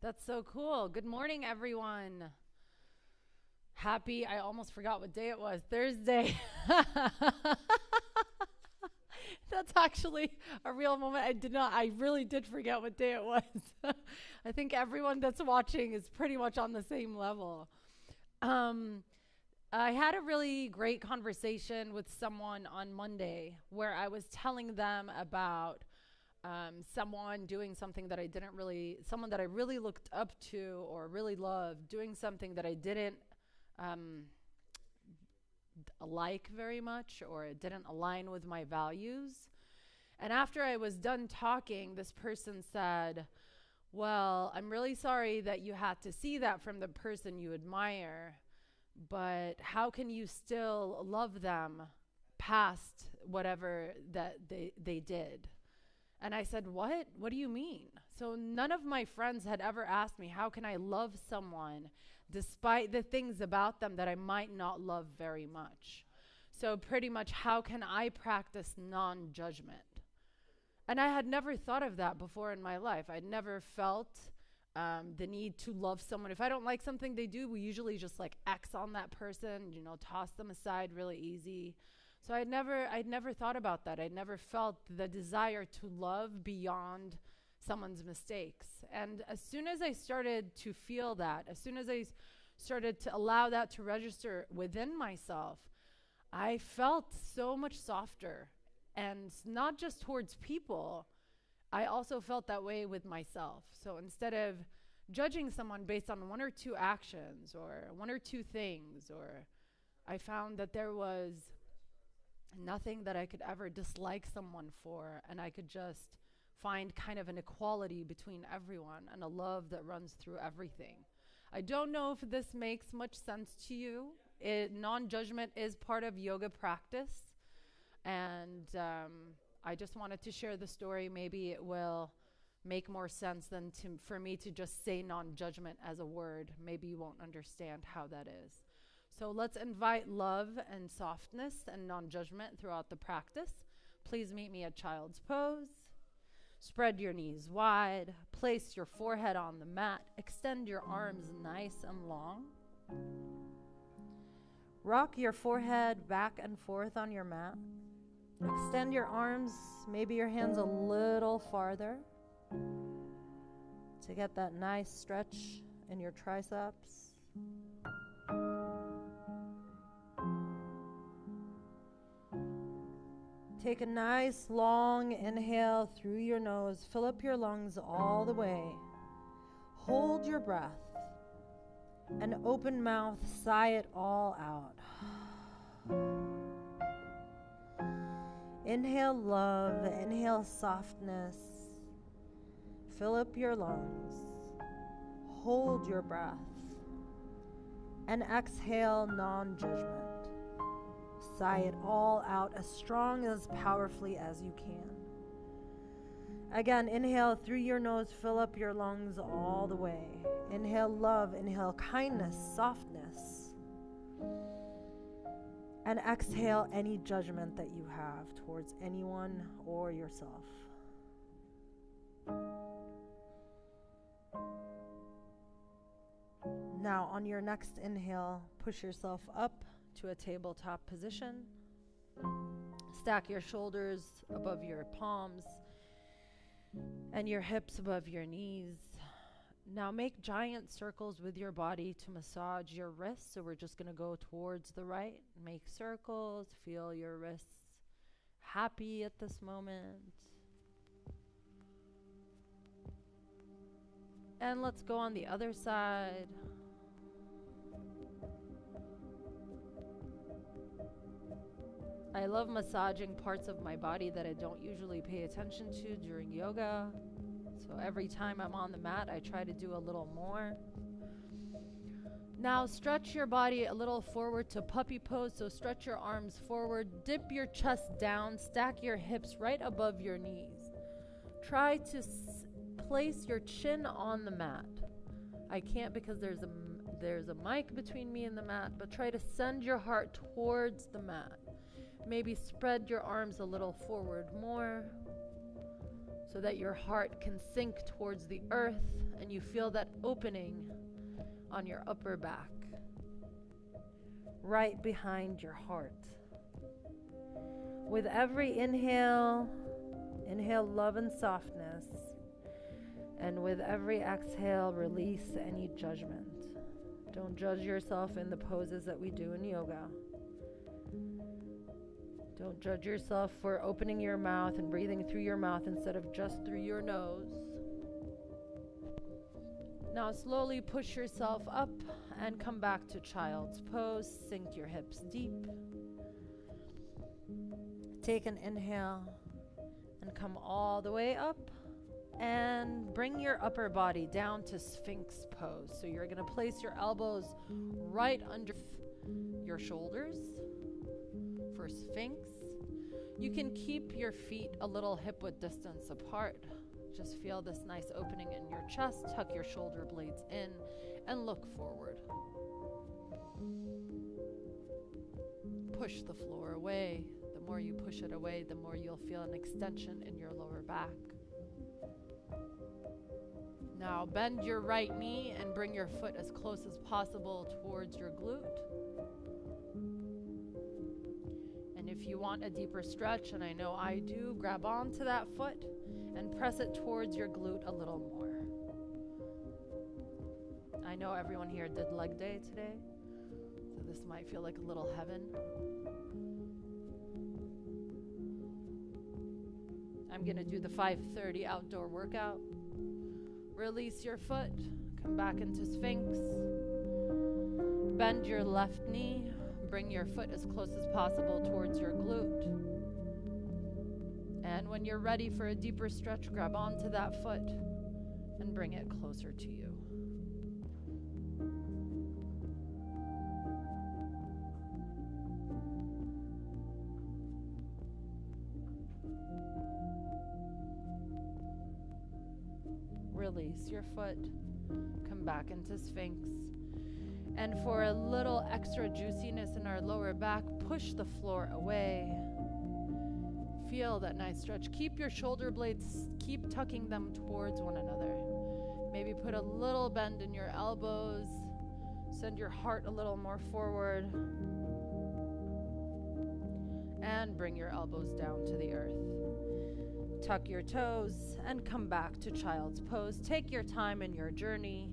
That's so cool. Good morning, everyone. I almost forgot what day it was. Thursday. That's actually a real moment. I really did forget what day it was. I think everyone that's watching is pretty much on the same level. Um, I had a really great conversation with someone on Monday where I was telling them about someone doing something that someone that I really looked up to or really loved, doing something that I didn't um, like very much or it didn't align with my values. And after I was done talking, this person said, well, I'm really sorry that you had to see that from the person you admire, but how can you still love them past whatever that they did? And I said, what? What do you mean? So none of my friends had ever asked me, how can I love someone despite the things about them that I might not love very much? So pretty much, how can I practice non-judgment? And I had never thought of that before in my life. I'd never felt the need to love someone. If I don't like something they do, we usually just like X on that person, toss them aside really easy. So I'd never thought about that. I'd never felt the desire to love beyond someone's mistakes. And as soon as I started to feel that, as soon as I started to allow that to register within myself, I felt so much softer. And not just towards people, I also felt that way with myself. So instead of judging someone based on one or two actions or one or two things, or I found that there was nothing that I could ever dislike someone for, and I could just find kind of an equality between everyone and a love that runs through everything. I don't know if this makes much sense to you. Non-judgment is part of yoga practice, and I just wanted to share the story. Maybe it will make more sense than for me to just say non-judgment as a word. Maybe you won't understand how that is. So let's invite love and softness and non-judgment throughout the practice. Please meet me at child's pose. Spread your knees wide. Place your forehead on the mat. Extend your arms nice and long. Rock your forehead back and forth on your mat. Extend your arms, maybe your hands a little farther to get that nice stretch in your triceps. Take a nice long inhale through your nose. Fill up your lungs all the way. Hold your breath. And open mouth, sigh it all out. Inhale love, inhale softness. Fill up your lungs. Hold your breath. And exhale non-judgment. Sigh it all out as strong, as powerfully as you can. Again, inhale through your nose, fill up your lungs all the way. Inhale love, inhale kindness, softness. And exhale any judgment that you have towards anyone or yourself. Now, on your next inhale, push yourself up to a tabletop position. Stack your shoulders above your palms and your hips above your knees. Now make giant circles with your body to massage your wrists. So we're just going to go towards the right. Make circles. Feel your wrists happy at this moment. And let's go on the other side. I love massaging parts of my body that I don't usually pay attention to during yoga. So every time I'm on the mat, I try to do a little more. Now stretch your body a little forward to puppy pose. So stretch your arms forward, dip your chest down, stack your hips right above your knees. Try to place your chin on the mat. I can't because there's a mic between me and the mat, but try to send your heart towards the mat. Maybe spread your arms a little forward more. so that your heart can sink towards the earth and you feel that opening on your upper back, right behind your heart. With every inhale, inhale love and softness. And with every exhale, release any judgment. Don't judge yourself in the poses that we do in yoga. Don't judge yourself for opening your mouth and breathing through your mouth instead of just through your nose. Now slowly push yourself up and come back to child's pose. Sink your hips deep. Take an inhale and come all the way up. And bring your upper body down to Sphinx pose. So you're going to place your elbows right under your shoulders for Sphinx. You can keep your feet a little hip-width distance apart. Just feel this nice opening in your chest. Tuck your shoulder blades in and look forward. Push the floor away. The more you push it away, the more you'll feel an extension in your lower back. Now bend your right knee and bring your foot as close as possible towards your glute. And if you want a deeper stretch, and I know I do, grab onto that foot and press it towards your glute a little more. I know everyone here did leg day today, so this might feel like a little heaven. I'm going to do the 5:30 outdoor workout. Release your foot, come back into Sphinx. Bend your left knee, bring your foot as close as possible towards your glute. And when you're ready for a deeper stretch, grab onto that foot and bring it closer to you. Release your foot, come back into Sphinx. And for a little extra juiciness in our lower back, push the floor away. Feel that nice stretch. Keep your shoulder blades, keep tucking them towards one another. Maybe put a little bend in your elbows. Send your heart a little more forward. And bring your elbows down to the earth. Tuck your toes and come back to child's pose. Take your time in your journey.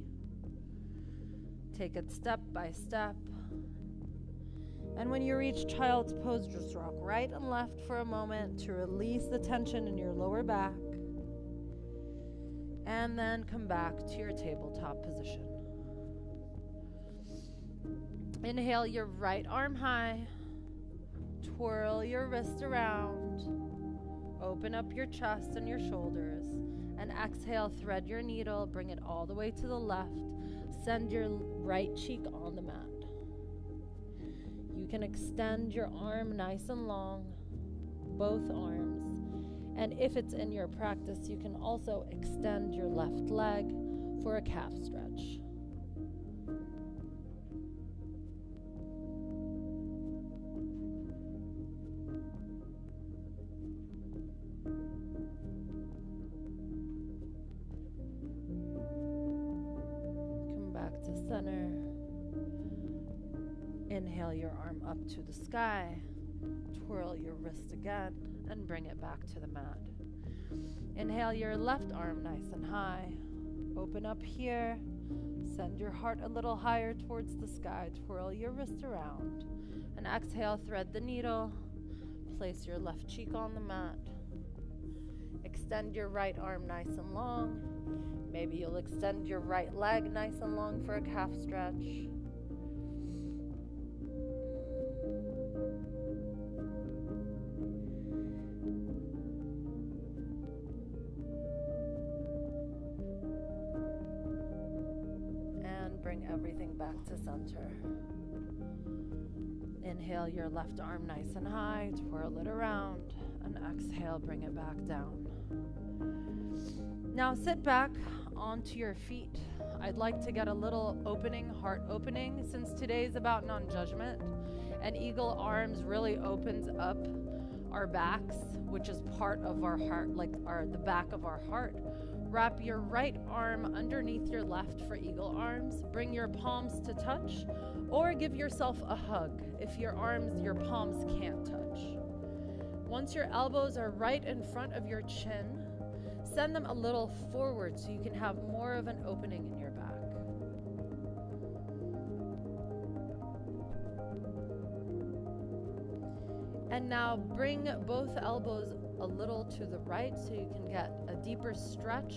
Take it step by step. And when you reach child's pose, just rock right and left for a moment to release the tension in your lower back. And then come back to your tabletop position. Inhale your right arm high. Twirl your wrist around. Open up your chest and your shoulders. And exhale, thread your needle, bring it all the way to the left. Send your right cheek on the mat. You can extend your arm nice and long, both arms. And if it's in your practice, you can also extend your left leg for a calf stretch. Center. Inhale your arm up to the sky. Twirl your wrist again and bring it back to the mat. Inhale your left arm nice and high. Open up here. Send your heart a little higher towards the sky. Twirl your wrist around. And exhale, thread the needle. Place your left cheek on the mat. Extend your right arm nice and long. Maybe you'll extend your right leg nice and long for a calf stretch. And bring everything back to center. Inhale your left arm nice and high, twirl it around, and exhale, bring it back down. Now sit back onto your feet. I'd like to get a little opening, heart opening, since today's about non-judgment. And Eagle Arms really opens up our backs, which is part of our heart, like the back of our heart. Wrap your right arm underneath your left for eagle arms. Bring your palms to touch, or give yourself a hug if your palms can't touch. Once your elbows are right in front of your chin, send them a little forward so you can have more of an opening in your back. And now bring both elbows a little to the right so you can get a deeper stretch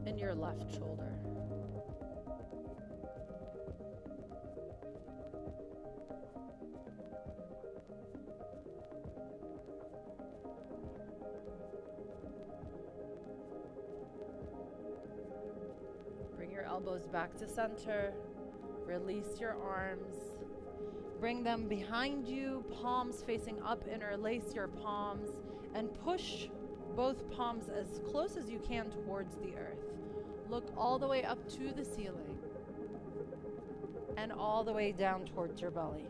in your left shoulder. Bring your elbows back to center. Release your arms. Bring them behind you, palms facing up, interlace your palms, and push both palms as close as you can towards the earth. Look all the way up to the ceiling and all the way down towards your belly.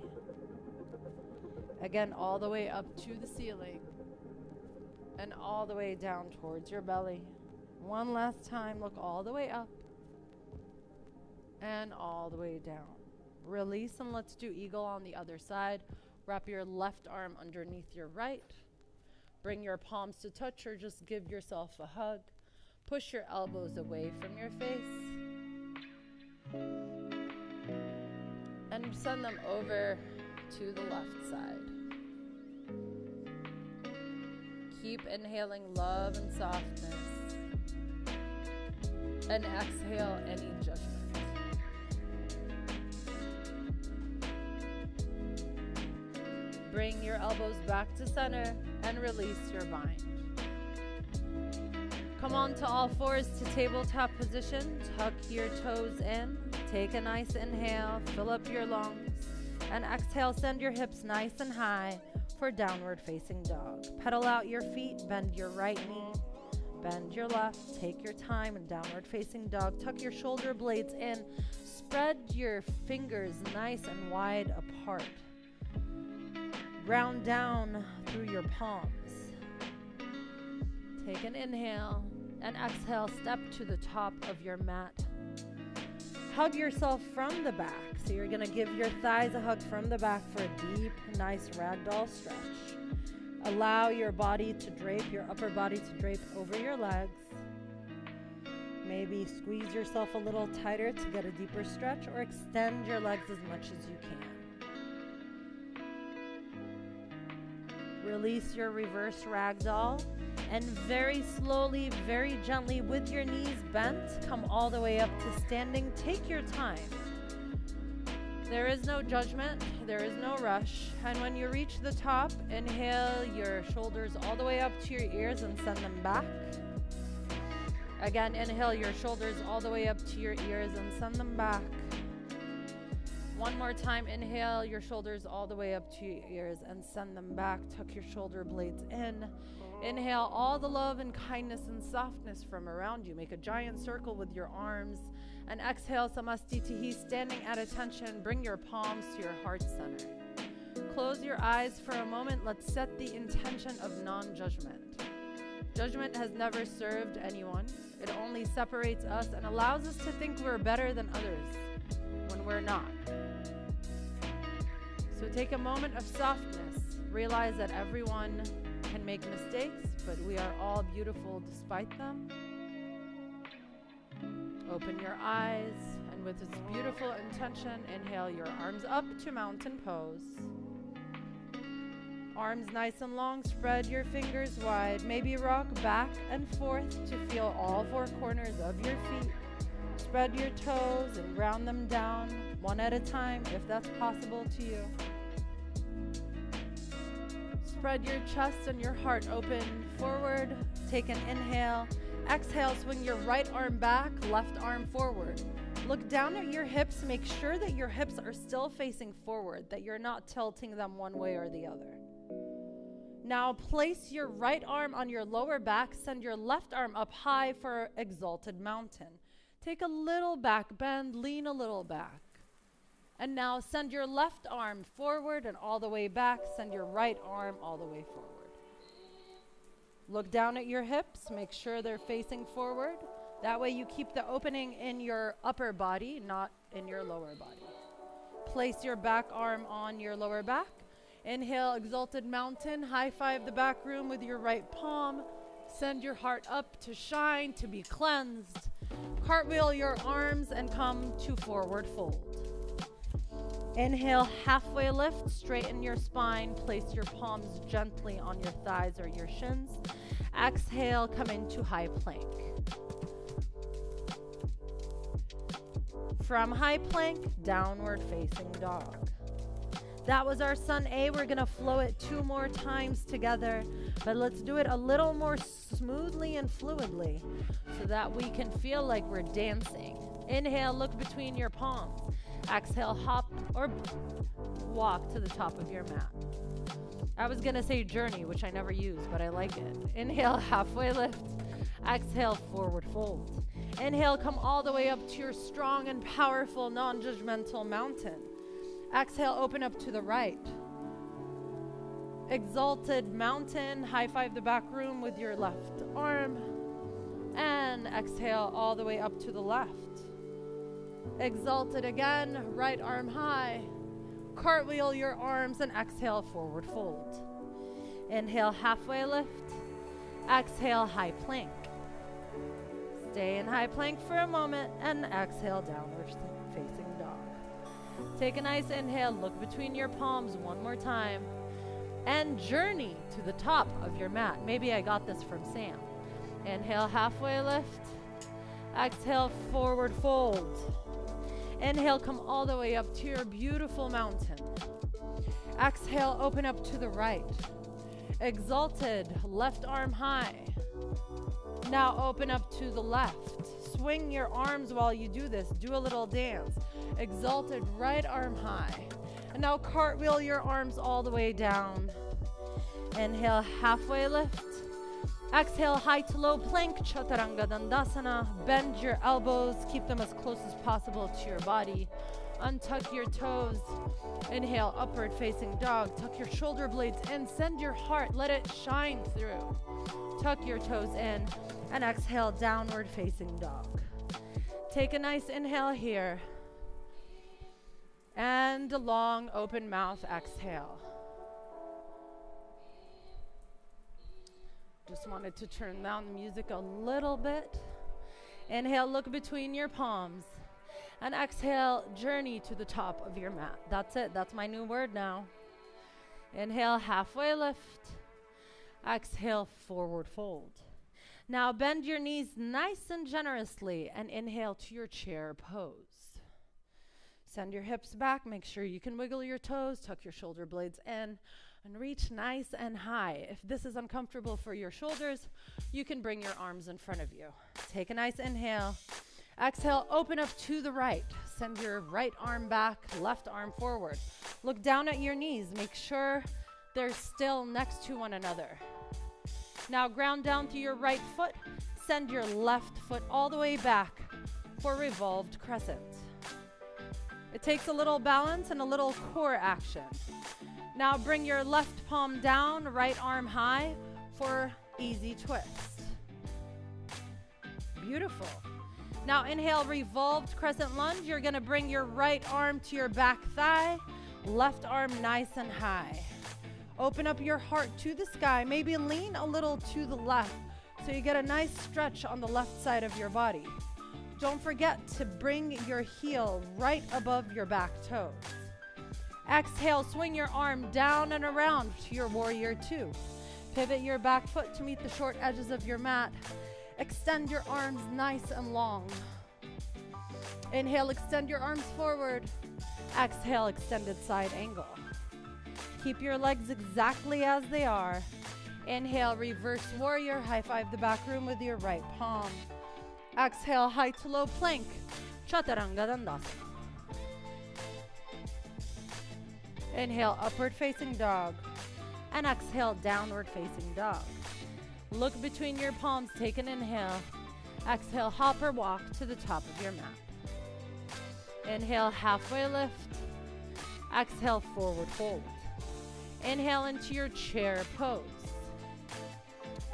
Again, all the way up to the ceiling and all the way down towards your belly. One last time, look all the way up and all the way down. Release, and let's do eagle on the other side. Wrap your left arm underneath your right. Bring your palms to touch or just give yourself a hug. Push your elbows away from your face. And send them over to the left side. Keep inhaling love and softness. And exhale any judgment. Bring your elbows back to center and release your bind. Come on to all fours to tabletop position. Tuck your toes in. Take a nice inhale. Fill up your lungs. And exhale, send your hips nice and high for downward facing dog. Pedal out your feet. Bend your right knee. Bend your left. Take your time in downward facing dog. Tuck your shoulder blades in. Spread your fingers nice and wide apart. Ground down through your palms. Take an inhale and exhale, step to the top of your mat. Hug yourself from the back. So you're gonna give your thighs a hug from the back for a deep, nice ragdoll stretch. Allow your body to drape, your upper body to drape over your legs. Maybe squeeze yourself a little tighter to get a deeper stretch, or extend your legs as much as you can. Release your reverse ragdoll, and very slowly, very gently, with your knees bent, come all the way up to standing. Take your time. There is no judgment, there is no rush. And when you reach the top, inhale your shoulders all the way up to your ears and send them back. Again, inhale your shoulders all the way up to your ears and send them back. One more time, inhale your shoulders all the way up to your ears and send them back. Tuck your shoulder blades in. Inhale all the love and kindness and softness from around you. Make a giant circle with your arms. And exhale, Samastitihi, standing at attention. Bring your palms to your heart center. Close your eyes for a moment. Let's set the intention of non-judgment. Judgment has never served anyone. It only separates us and allows us to think we're better than others when we're not. So take a moment of softness. Realize that everyone can make mistakes, but we are all beautiful despite them. Open your eyes, and with this beautiful intention, inhale your arms up to mountain pose. Arms nice and long, spread your fingers wide. Maybe rock back and forth to feel all four corners of your feet. Spread your toes and ground them down, one at a time, if that's possible to you. Spread your chest and your heart open forward. Take an inhale. Exhale, swing your right arm back, left arm forward. Look down at your hips. Make sure that your hips are still facing forward, that you're not tilting them one way or the other. Now place your right arm on your lower back. Send your left arm up high for exalted mountain. Take a little back bend, lean a little back. And now send your left arm forward and all the way back. Send your right arm all the way forward. Look down at your hips. Make sure they're facing forward. That way you keep the opening in your upper body, not in your lower body. Place your back arm on your lower back. Inhale, exalted mountain. High five the back room with your right palm. Send your heart up to shine, to be cleansed. Cartwheel your arms and come to forward fold. Inhale, halfway lift, straighten your spine, place your palms gently on your thighs or your shins. Exhale, come into high plank. From high plank, downward facing dog. That was our Sun A. We're gonna flow it 2 more times together, but let's do it a little more smoothly and fluidly so that we can feel like we're dancing. Inhale, look between your palms. Exhale, hop or walk to the top of your mat. I was gonna say journey, which I never use, but I like it. Inhale, halfway lift. Exhale, forward fold. Inhale, come all the way up to your strong and powerful, non-judgmental mountain. Exhale, open up to the right. Exalted mountain, high five the back room with your left arm. And exhale all the way up to the left. Exalted again, right arm high. Cartwheel your arms and exhale, forward fold. Inhale, halfway lift. Exhale, high plank. Stay in high plank for a moment and exhale, downward facing dog. Take a nice inhale, look between your palms 1 more time, and journey to the top of your mat. Maybe I got this from Sam. Inhale, halfway lift. Exhale, forward fold. Inhale, come all the way up to your beautiful mountain. Exhale, open up to the right. Exalted, left arm high. Now open up to the left. Swing your arms while you do this. Do a little dance. Exalted, right arm high. And now cartwheel your arms all the way down. Inhale, halfway lift. Exhale, high to low plank, Chaturanga Dandasana. Bend your elbows, keep them as close as possible to your body. Untuck your toes. Inhale, upward facing dog. Tuck your shoulder blades in. Send your heart, let it shine through. Tuck your toes in. And exhale, downward facing dog. Take a nice inhale here. And a long open mouth exhale. Just wanted to turn down the music a little bit. Inhale, look between your palms. And exhale, journey to the top of your mat. That's it. That's my new word now. Inhale, halfway lift. Exhale, forward fold. Now bend your knees nice and generously and inhale to your chair pose. Send your hips back. Make sure you can wiggle your toes, tuck your shoulder blades in, and reach nice and high. If this is uncomfortable for your shoulders, you can bring your arms in front of you. Take a nice inhale. Exhale, open up to the right. Send your right arm back, left arm forward. Look down at your knees. Make sure they're still next to one another. Now ground down to your right foot. Send your left foot all the way back for revolved crescent. It takes a little balance and a little core action. Now bring your left palm down, right arm high for easy twist. Beautiful. Now inhale, revolved crescent lunge. You're gonna bring your right arm to your back thigh, left arm nice and high. Open up your heart to the sky. Maybe lean a little to the left so you get a nice stretch on the left side of your body. Don't forget to bring your heel right above your back toes. Exhale, swing your arm down and around to your warrior 2. Pivot your back foot to meet the short edges of your mat. Extend your arms nice and long. Inhale, extend your arms forward. Exhale, extended side angle. Keep your legs exactly as they are. Inhale, reverse warrior. High five the back room with your right palm. Exhale, high to low plank, Chaturanga Dandasana. Inhale, upward facing dog. And exhale, downward facing dog. Look between your palms, take an inhale. Exhale, hop or walk to the top of your mat. Inhale, halfway lift. Exhale, forward fold. Inhale into your chair pose.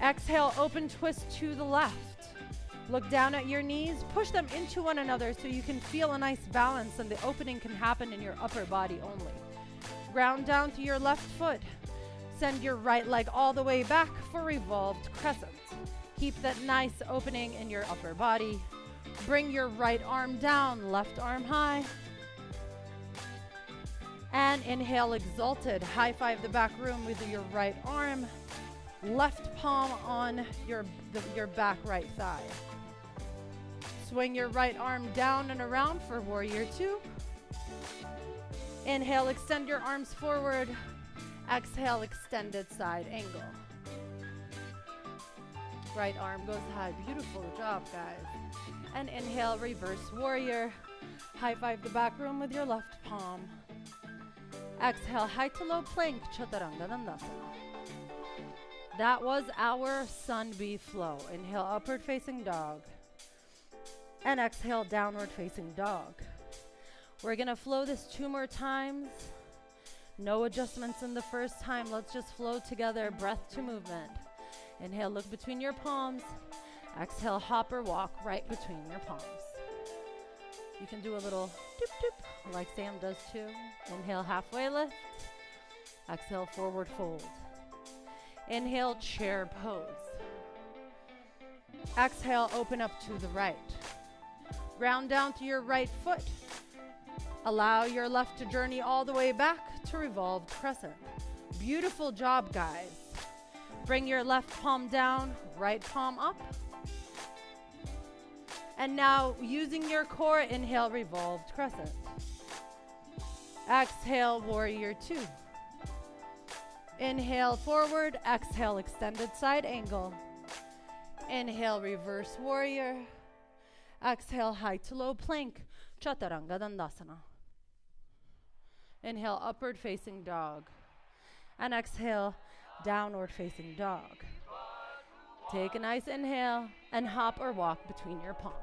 Exhale, open twist to the left. Look down at your knees, push them into one another so you can feel a nice balance and the opening can happen in your upper body only. Ground down to your left foot. Send your right leg all the way back for revolved crescent. Keep that nice opening in your upper body. Bring your right arm down, left arm high. And inhale, exalted. High five the back room with your right arm. Left palm on your back right thigh. Swing your right arm down and around for warrior two. Inhale, extend your arms forward. Exhale, extended side angle. Right arm goes high. Beautiful job, guys. And inhale, reverse warrior. High five the back room with your left palm. Exhale, high to low plank, Chaturanga Dandasana. That was our Sun B flow. Inhale, upward facing dog. And exhale, downward facing dog. We're gonna flow this 2 more times. No adjustments in the first time. Let's just flow together, breath to movement. Inhale, look between your palms. Exhale, hop or walk right between your palms. You can do a little doop doop like Sam does too. Inhale, halfway lift. Exhale, forward fold. Inhale, chair pose. Exhale, open up to the right. Ground down to your right foot. Allow your left to journey all the way back to revolved crescent. Beautiful job, guys. Bring your left palm down, right palm up. And now, using your core, inhale, revolved crescent. Exhale, warrior two. Inhale, forward. Exhale, extended side angle. Inhale, reverse warrior. Exhale, high to low plank, Chaturanga Dandasana. Inhale, upward facing dog. And exhale, downward facing dog. Take a nice inhale and hop or walk between your palms.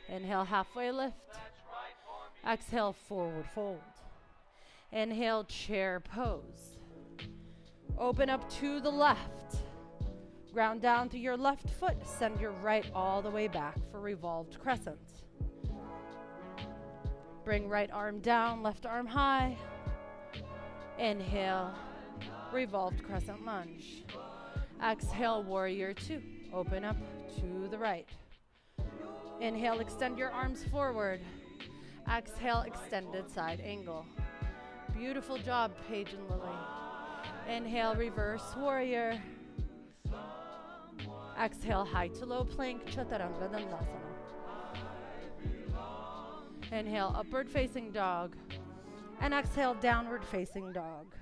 Inhale, halfway lift. Exhale, forward fold. Inhale, chair pose. Open up to the left. Ground down to your left foot. Send your right all the way back for revolved crescent. Bring right arm down, left arm high. Inhale, revolved crescent lunge. Exhale, warrior two. Open up to the right. Inhale, extend your arms forward. Exhale, extended side angle. Beautiful job, Paige and Lily. Inhale, reverse warrior. Exhale, high to low plank, Chaturanga Dandasana. Inhale, upward facing dog. And exhale, downward facing dog.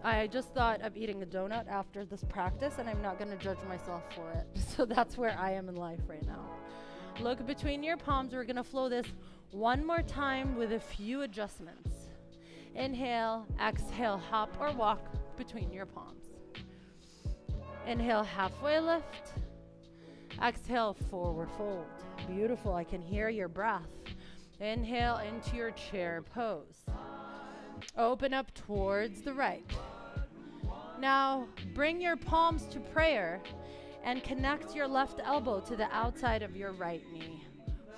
I just thought of eating a donut after this practice, and I'm not going to judge myself for it. So that's where I am in life right now. Look between your palms. We're going to flow this 1 more time with a few adjustments. Inhale, exhale, hop or walk between your palms. Inhale, halfway lift. Exhale, forward fold. Beautiful. I can hear your breath. Inhale into your chair pose. Open up towards the right. Now, bring your palms to prayer and connect your left elbow to the outside of your right knee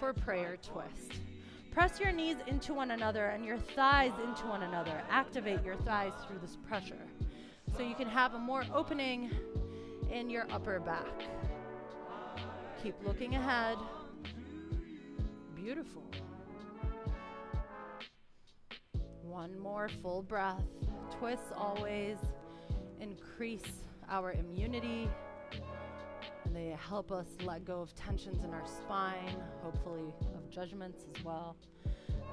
for prayer twist. Press your knees into one another and your thighs into one another. Activate your thighs through this pressure so you can have a more opening in your upper back. Keep looking ahead. Beautiful. 1 more full breath. Twists always increase our immunity, and they help us let go of tensions in our spine, hopefully of judgments as well.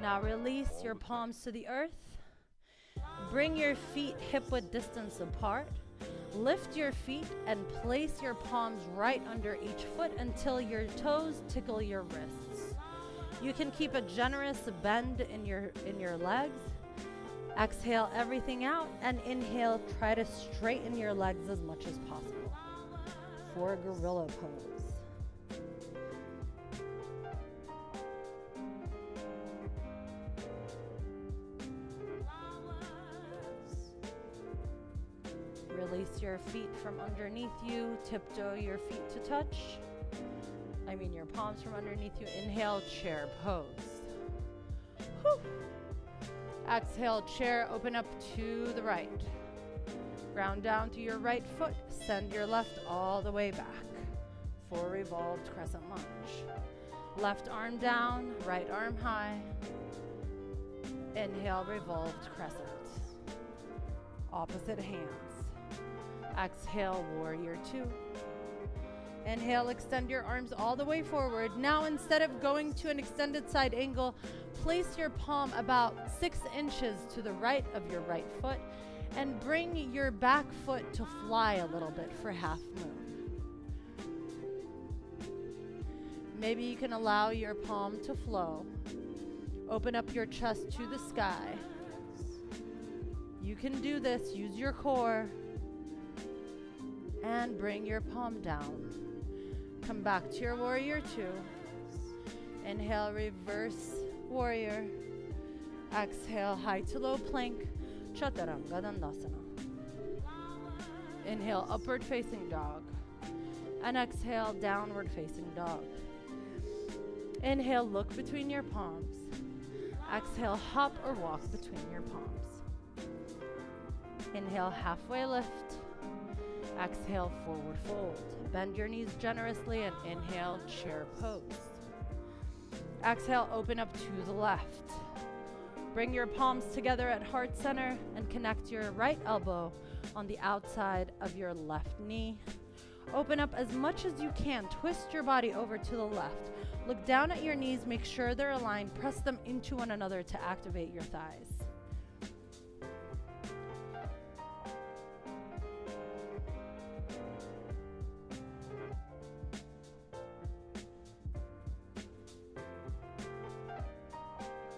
Now release your palms to the earth. Bring your feet hip-width distance apart. Lift your feet and place your palms right under each foot until your toes tickle your wrists. You can keep a generous bend in your legs. Exhale everything out and inhale, try to straighten your legs as much as possible for gorilla pose. Release your feet from underneath you. Tiptoe your feet to touch. Your palms from underneath you. Inhale, chair pose. Whew. Exhale, chair, open up to the right. Ground down to your right foot. Send your left all the way back for revolved crescent lunge. Left arm down, right arm high. Inhale, revolved crescent. Opposite hands. Exhale, warrior two. Inhale, extend your arms all the way forward. Now, instead of going to an extended side angle, place your palm about 6 inches to the right of your right foot and bring your back foot to fly a little bit for half moon. Maybe you can allow your palm to flow. Open up your chest to the sky. You can do this. Use your core. And bring your palm down. Come back to your warrior two. Inhale, reverse warrior. Exhale, high to low plank. Chaturanga Dandasana. Inhale, upward facing dog. And exhale, downward facing dog. Inhale, look between your palms. Exhale, hop or walk between your palms. Inhale, halfway lift. Exhale, forward fold. Bend your knees generously and inhale, chair pose. Exhale, open up to the left. Bring your palms together at heart center and connect your right elbow on the outside of your left knee. Open up as much as you can. Twist your body over to the left. Look down at your knees. Make sure they're aligned. Press them into one another to activate your thighs.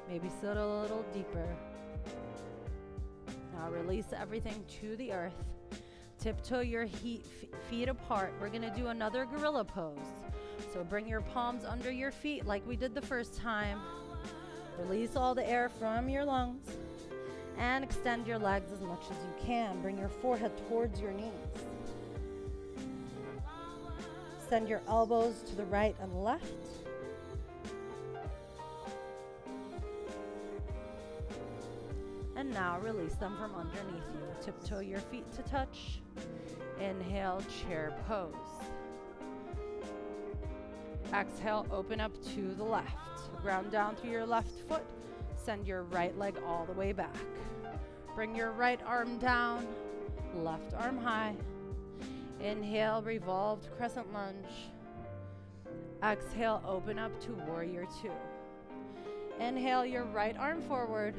Maybe sit a little deeper. Now release everything to the earth. Tiptoe your feet apart. We're going to do another gorilla pose. So bring your palms under your feet like we did the first time. Release all the air from your lungs. And extend your legs as much as you can. Bring your forehead towards your knees. Send your elbows to the right and left. And now release them from underneath you. Tiptoe your feet to touch. Inhale, chair pose. Exhale, open up to the left. Ground down through your left foot. Send your right leg all the way back. Bring your right arm down. Left arm high. Inhale, revolved crescent lunge. Exhale, open up to warrior two. Inhale your right arm forward.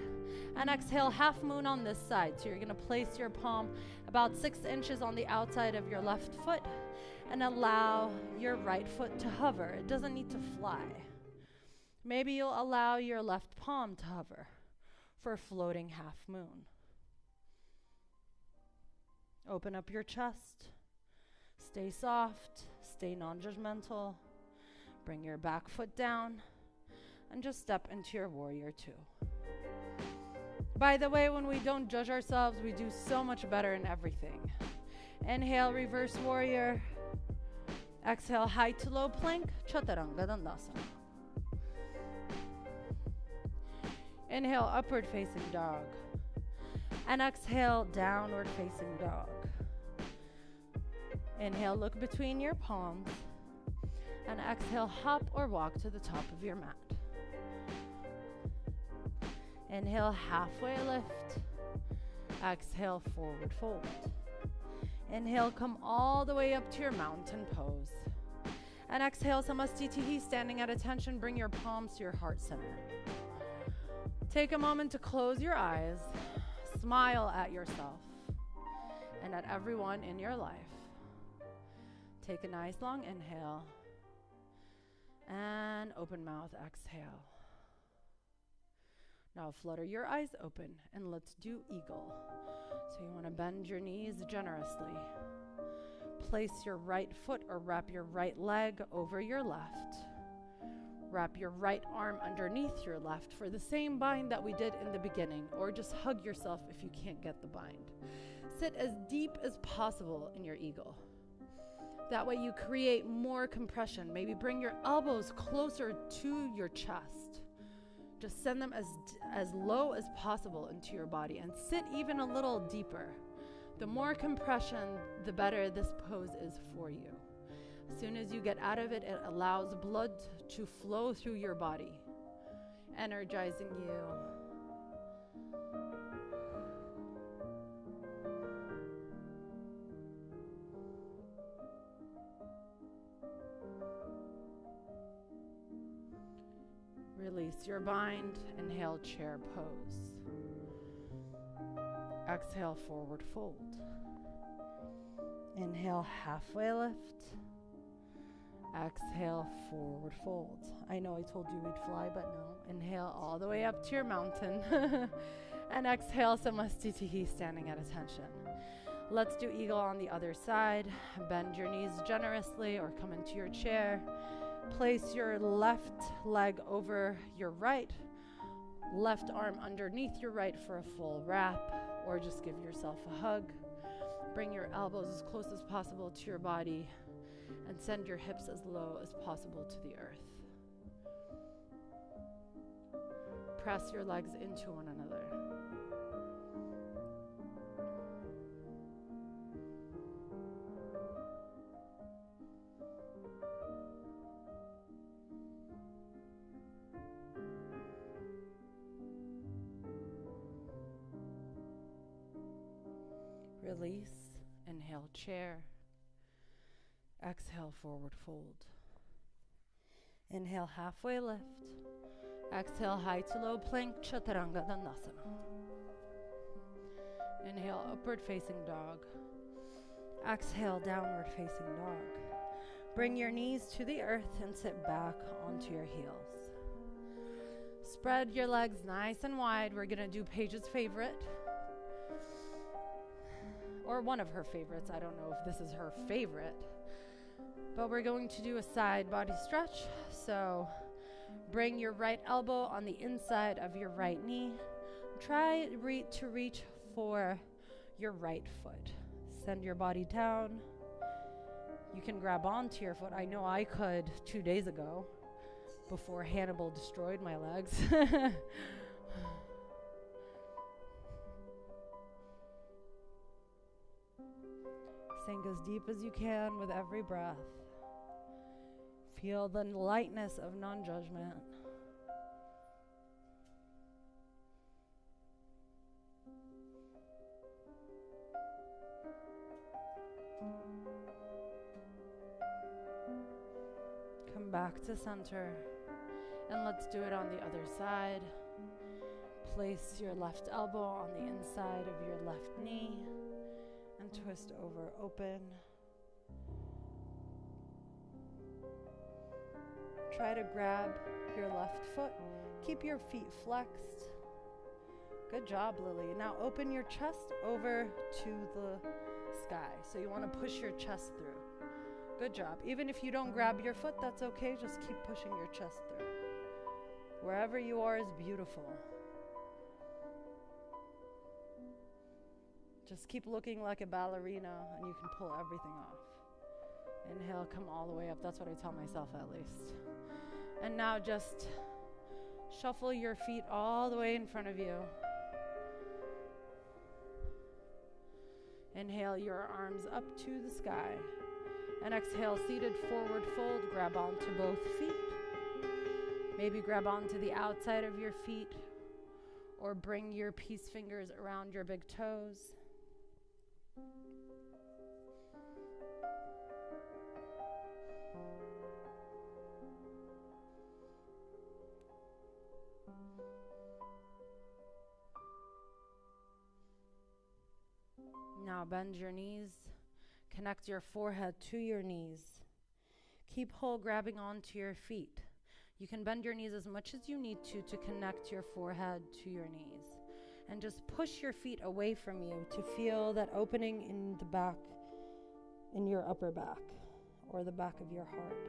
And exhale, half moon on this side. So you're going to place your palm about 6 inches on the outside of your left foot and allow your right foot to hover. It doesn't need to fly. Maybe you'll allow your left palm to hover for a floating half moon. Open up your chest. Stay soft. Stay non-judgmental. Bring your back foot down and just step into your warrior two. By the way, when we don't judge ourselves, we do so much better in everything. Inhale, reverse warrior. Exhale, high to low plank, Chaturanga Dandasana. Inhale, upward facing dog. And exhale, downward facing dog. Inhale, look between your palms. And exhale, hop or walk to the top of your mat. Inhale, halfway lift. Exhale, forward fold. Inhale, come all the way up to your mountain pose. And exhale, Samastitihi, standing at attention. Bring your palms to your heart center. Take a moment to close your eyes. Smile at yourself and at everyone in your life. Take a nice long inhale. And open mouth, exhale. Now flutter your eyes open and let's do eagle. So you want to bend your knees generously. Place your right foot or wrap your right leg over your left. Wrap your right arm underneath your left for the same bind that we did in the beginning, or just hug yourself if you can't get the bind. Sit as deep as possible in your eagle. That way you create more compression. Maybe bring your elbows closer to your chest. Just send them as low as possible into your body and sit even a little deeper. The more compression, the better this pose is for you. As soon as you get out of it, it allows blood to flow through your body, energizing you. Release your bind. Inhale, chair pose. Exhale, forward fold. Inhale, halfway lift. Exhale, forward fold. I know I told you we'd fly, but no. Inhale all the way up to your mountain. And exhale, Samastitihi, standing at attention. Let's do eagle on the other side. Bend your knees generously or come into your chair. Place your left leg over your right, left arm underneath your right for a full wrap, or just give yourself a hug. Bring your elbows as close as possible to your body and send your hips as low as possible to the earth. Press your legs into one another. Release. Inhale, chair. Exhale, forward fold. Inhale, halfway lift. Exhale, high to low plank, Chaturanga Dandasana. Inhale, upward facing dog. Exhale, downward facing dog. Bring your knees to the earth and sit back onto your heels. Spread your legs nice and wide. We're going to do Paige's favorite. Or one of her favorites. I don't know if this is her favorite. But we're going to do a side body stretch. So bring your right elbow on the inside of your right knee. Try to reach for your right foot. Send your body down. You can grab onto your foot. I know I could 2 days ago before Hannibal destroyed my legs. Sink as deep as you can with every breath. Feel the lightness of non-judgment. Come back to center. And let's do it on the other side. Place your left elbow on the inside of your left knee. And twist over, open. Try to grab your left foot. Keep your feet flexed. Good job, Lily. Now open your chest over to the sky. So you want to push your chest through. Good job. Even if you don't grab your foot, that's okay. Just keep pushing your chest through. Wherever you are is beautiful. Just keep looking like a ballerina and you can pull everything off. Inhale, come all the way up. That's what I tell myself at least. And now just shuffle your feet all the way in front of you. Inhale your arms up to the sky. And exhale, seated forward fold. Grab onto both feet. Maybe grab onto the outside of your feet. Or bring your peace fingers around your big toes. Now bend your knees, connect your forehead to your knees. Keep hold grabbing onto your feet. You can bend your knees as much as you need to connect your forehead to your knees. And just push your feet away from you to feel that opening in the back, in your upper back, or the back of your heart.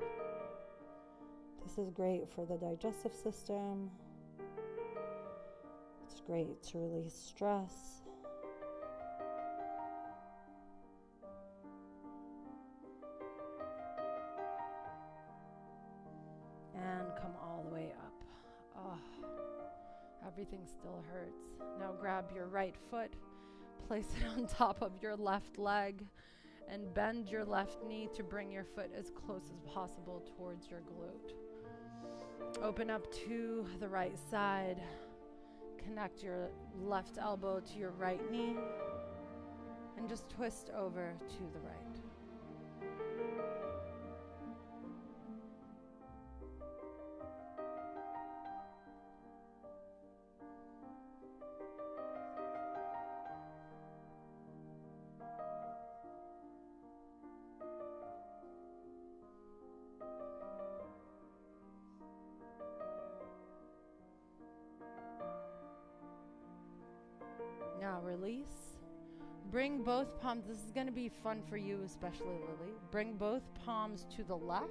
This is great for the digestive system. It's great to release stress. everything still hurts. Now grab your right foot, place it on top of your left leg, and bend your left knee to bring your foot as close as possible towards your glute. Open up to the right side. Connect your left elbow to your right knee, and just twist over to the right. Now release. Bring both palms. This is going to be fun for you, especially Lily. Bring both palms to the left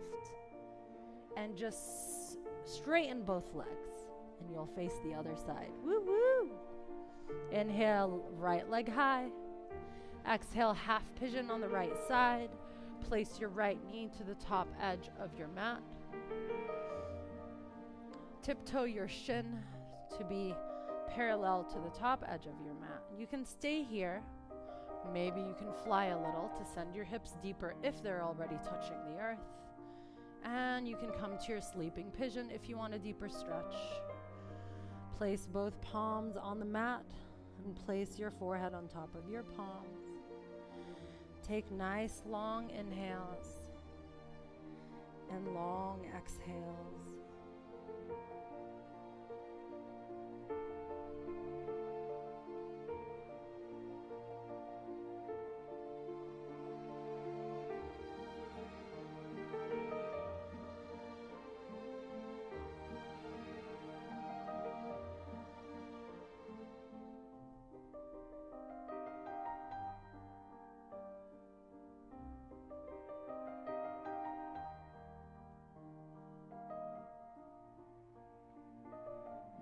and just straighten both legs, and you'll face the other side. Woo woo. Inhale, right leg high. Exhale, half pigeon on the right side. Place your right knee to the top edge of your mat. Tiptoe your shin to be parallel to the top edge of your mat. You can stay here. Maybe you can fly a little to send your hips deeper if they're already touching the earth. And you can come to your sleeping pigeon if you want a deeper stretch. Place both palms on the mat and place your forehead on top of your palms. Take nice long inhales and long exhales.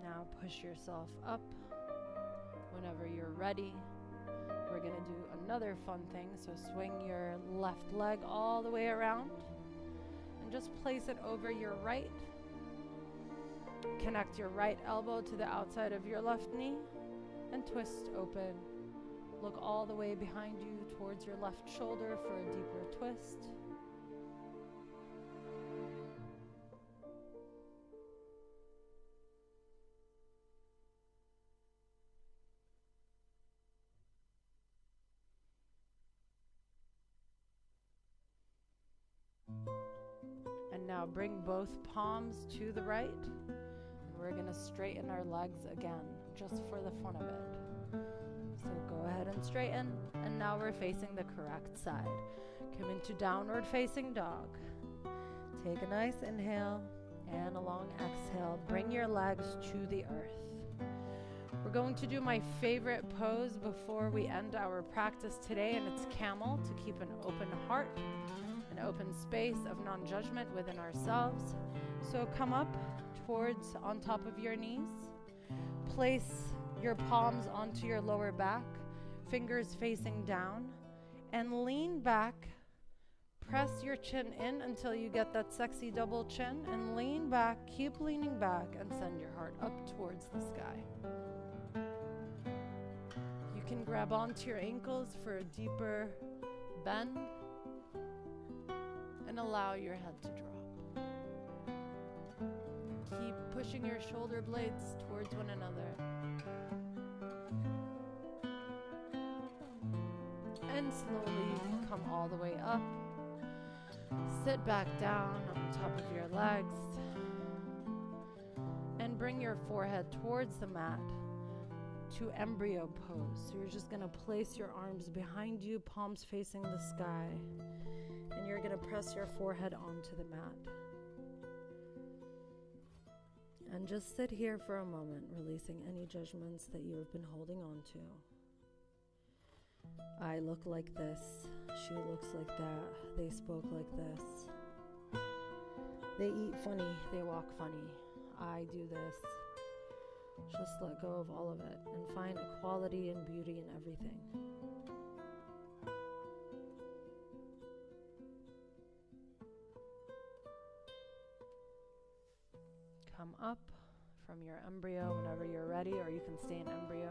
Now push yourself up whenever you're ready. We're going to do another fun thing. So swing your left leg all the way around and just place it over your right. Connect your right elbow to the outside of your left knee and twist open. Look all the way behind you towards your left shoulder for a deeper twist. And now bring both palms to the right. And we're going to straighten our legs again, just for the fun of it. So go ahead and straighten. And now we're facing the correct side. Come into downward facing dog. Take a nice inhale and a long exhale. Bring your legs to the earth. We're going to do my favorite pose before we end our practice today, and it's camel, to keep an open heart, an open space of non-judgment within ourselves. So come up towards on top of your knees. Place your palms onto your lower back, fingers facing down, and lean back. Press your chin in until you get that sexy double chin, and lean back, keep leaning back, and send your heart up towards the sky. You can grab onto your ankles for a deeper bend and allow your head to drop. Keep pushing your shoulder blades towards one another. And slowly you can come all the way up. Sit back down on top of your legs and bring your forehead towards the mat to embryo pose. So you're just going to place your arms behind you, palms facing the sky, and you're going to press your forehead onto the mat. And just sit here for a moment, releasing any judgments that you have been holding on to. I look like this, she looks like that, they spoke like this, they eat funny, they walk funny, I do this. Just let go of all of it and find equality and beauty in everything. Come up from your embryo whenever you're ready, or you can stay in embryo.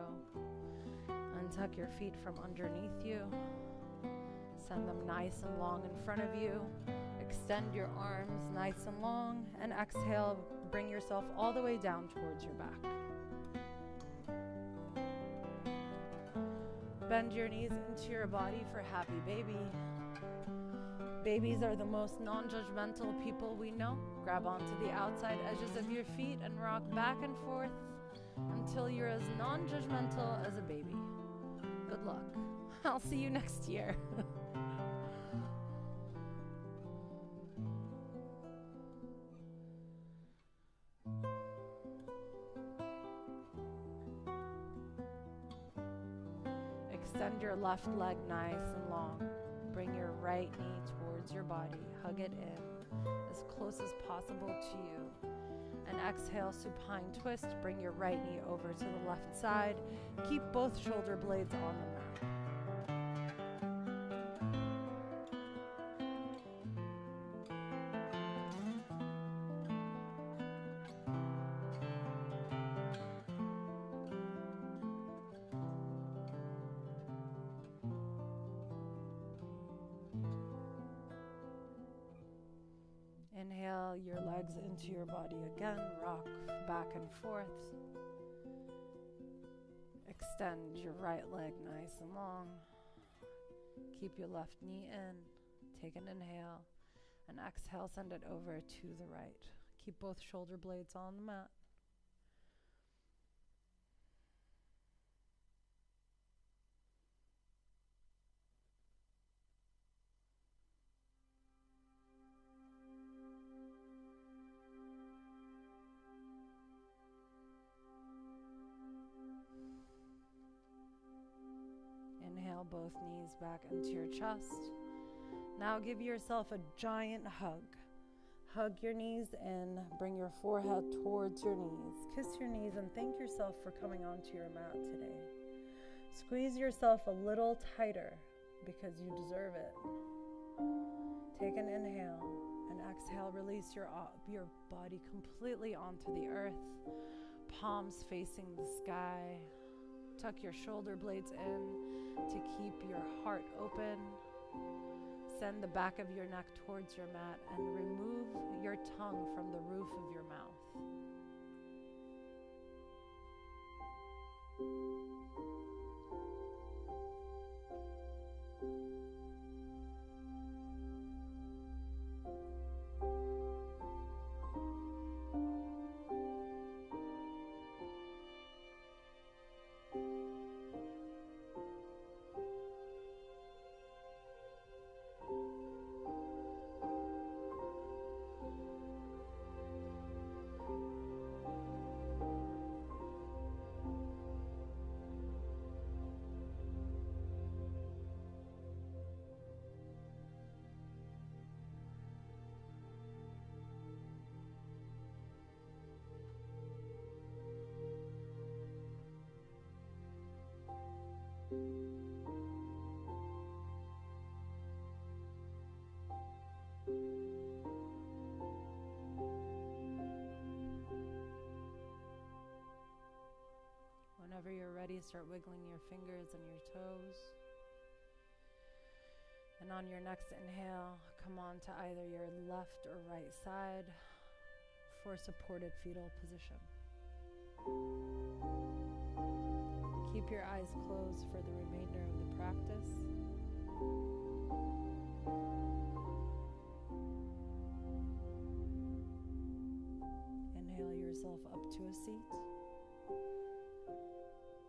Untuck your feet from underneath you. Send them nice and long in front of you. Extend your arms nice and long, and exhale, bring yourself all the way down towards your back. Bend your knees into your body for happy baby. Babies are the most non-judgmental people we know. Grab onto the outside edges of your feet and rock back and forth until you're as non-judgmental as a baby. Good luck. I'll see you next year. Extend your left leg nice and long. Bring your right knee towards your body. Hug it in as close as possible to you. And exhale, supine twist. Bring your right knee over to the left side. Keep both shoulder blades on the mat. Inhale your legs into your body again. Rock back and forth. Extend your right leg nice and long. Keep your left knee in. Take an inhale. And exhale, send it over to the right. Keep both shoulder blades on the mat. Inhale both knees back into your chest. Now give yourself a giant hug. Hug your knees in. Bring your forehead towards your knees. Kiss your knees and thank yourself for coming onto your mat today. Squeeze yourself a little tighter because you deserve it. Take an inhale and exhale. Release your body completely onto the earth. Palms facing the sky. Tuck your shoulder blades in to keep your heart open. Send the back of your neck towards your mat and remove your tongue from the roof of your mouth. Whenever you're ready, start wiggling your fingers and your toes. And on your next inhale, come on to either your left or right side for supported fetal position. Keep your eyes closed for the remainder of the practice. Inhale yourself up to a seat.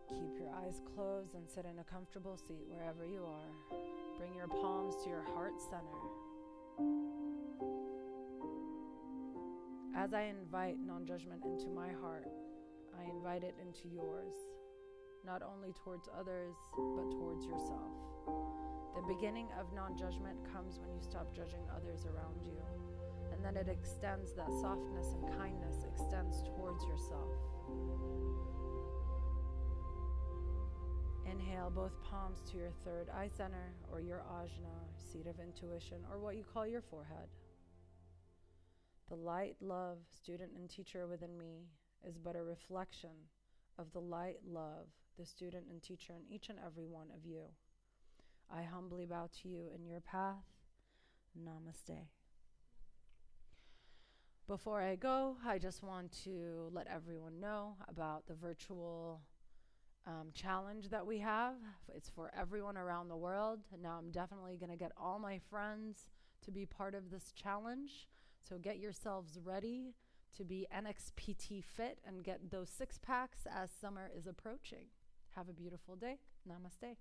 Keep your eyes closed and sit in a comfortable seat wherever you are. Bring your palms to your heart center. As I invite non-judgment into my heart, I invite it into yours, not only towards others, but towards yourself. The beginning of non-judgment comes when you stop judging others around you, and then it extends, that softness and kindness extends towards yourself. Inhale both palms to your third eye center or your ajna, seat of intuition, or what you call your forehead. The light, love, student and teacher within me is but a reflection of the light love, the student and teacher in each and every one of you. I humbly bow to you in your path. Namaste. Before I go, I just want to let everyone know about the virtual challenge that we have. It's for everyone around the world. Now I'm definitely going to get all my friends to be part of this challenge. So get yourselves ready to be NXPT fit and get those 6 packs as summer is approaching. Have a beautiful day. Namaste.